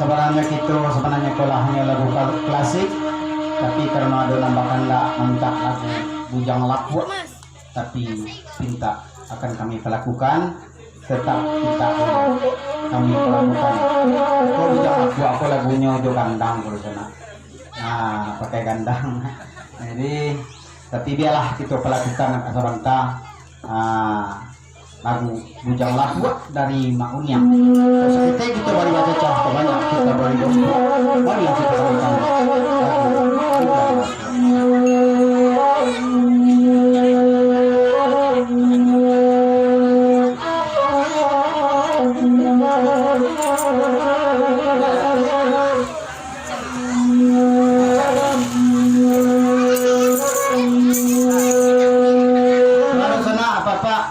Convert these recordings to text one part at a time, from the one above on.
sebenarnya kalau hanya lagu klasik, tapi karena ada nambahan minta lagu bujang laku, tapi minta akan kami lakukan, tetap kita kami lakukan. Kalau bujang laku aku lagunya udah gandang kalau sana, nah pakai gandang. Jadi tapi biarlah kita lakukan seorang lagu bujang laku dari Mak Unyang. Terus kita baru baca contoh banyak, kita baru baru yang kita lakukan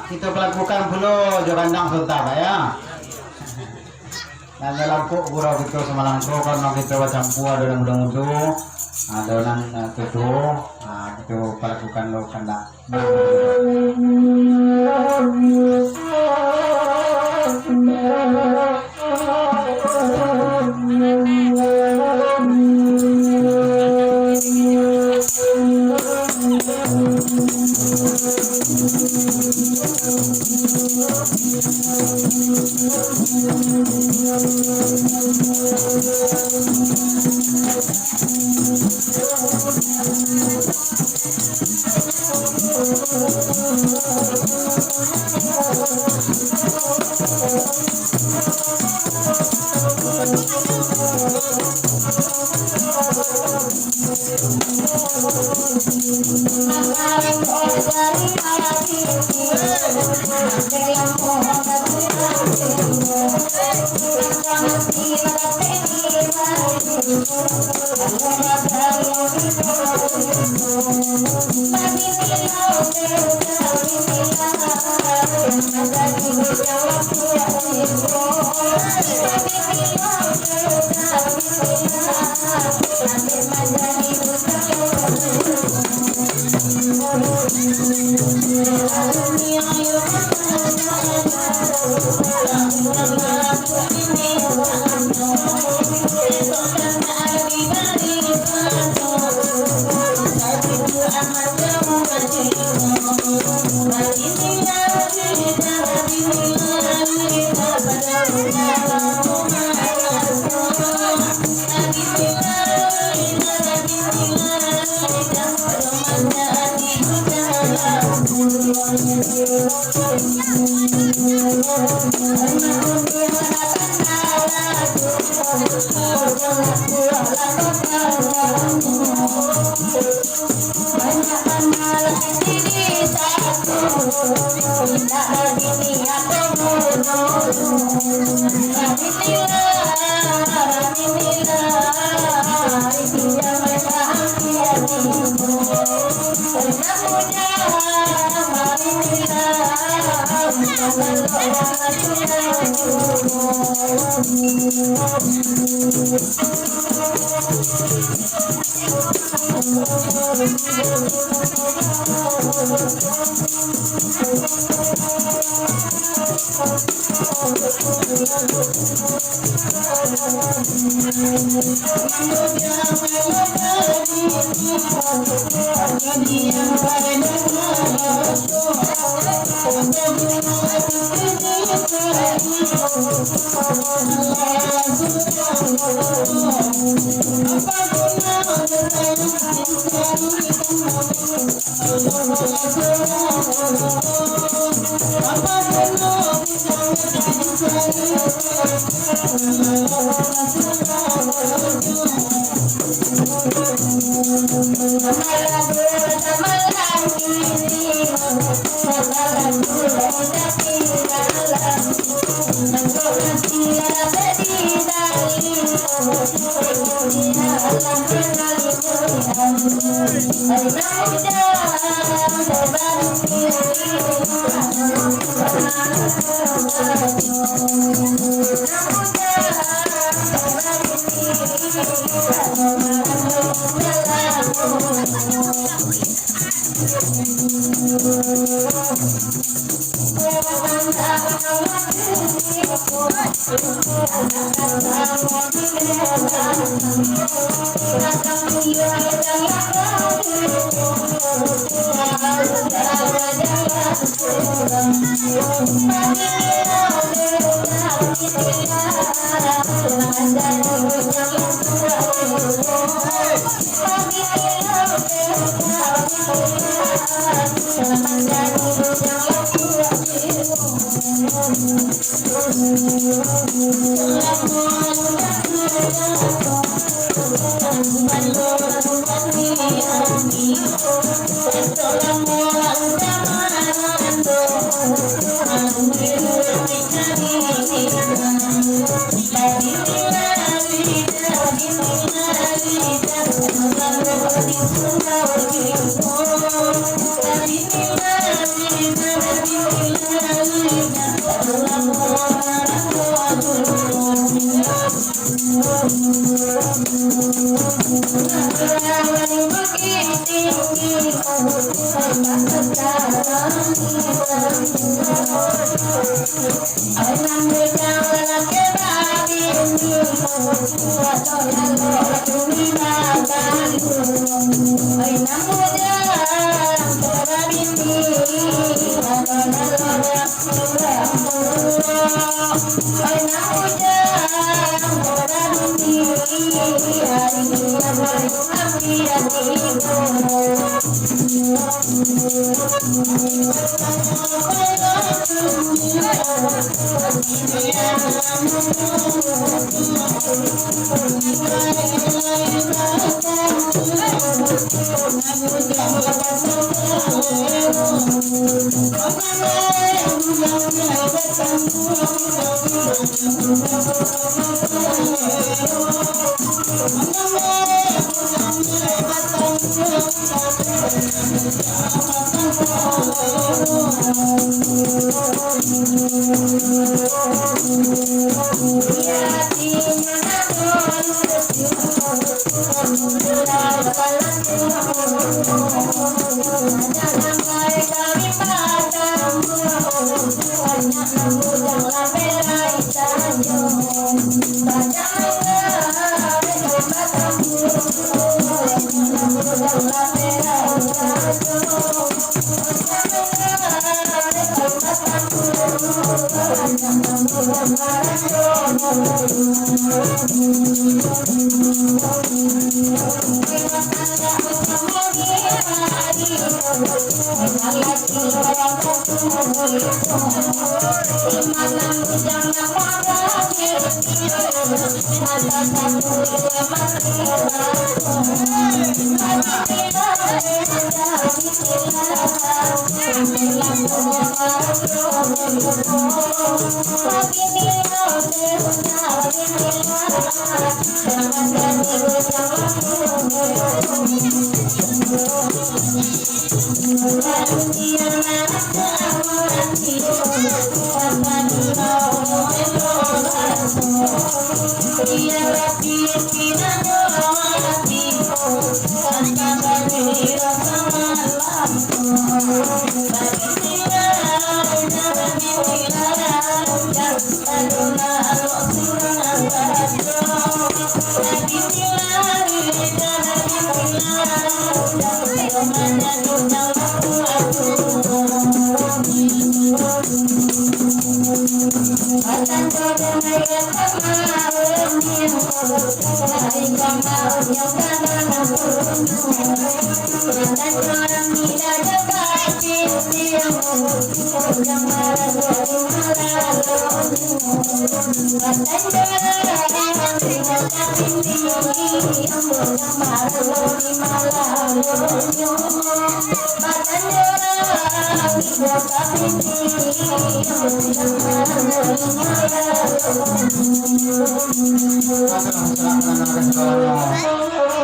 kita lakukan dulu jogandang sontak ya. Dan dalam kok gurau gitu semalam pro karena kita campur ada mudah-mudah adonan itu itu lakukan lo kanda.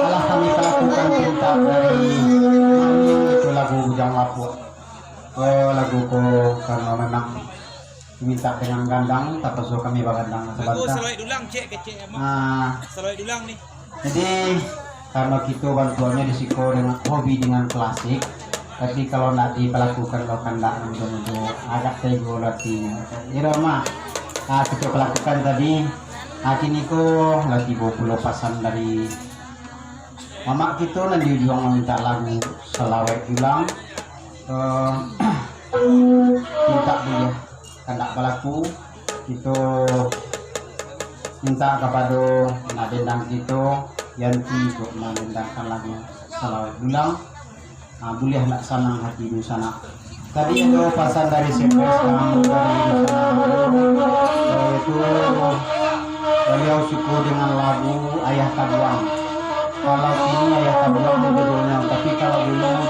Alah kami lakukan pinta dari itu lagu Bujang Lapuk. Lagu ko karena memang minta dengan gandang, tapi so kami bagandang sebentar. Selalu dulang cek kecek emang. Selalu dulang nih. Jadi karena kita bantuannya disiko dengan hobi dengan klasik, tapi kalau nak dilakukan kalau kandak untuk agak tego latihnya. Irama kita lakukan tadi Kini ko lagi bawa pasan dari mama kita nanti juga minta lagu selawat ulang. Minta dia kandak balaku itu minta kepada nadendang kita Yanti untuk menendangkan lagu selawat ulang. Boleh nak sanang hati di sana. Tadi itu pasan dari CPS kamu dari sana itu beliau syukur dengan lagu Ayah Tabuang. Kalau ini Ayah Tabuang judulnya, tapi kalau dulu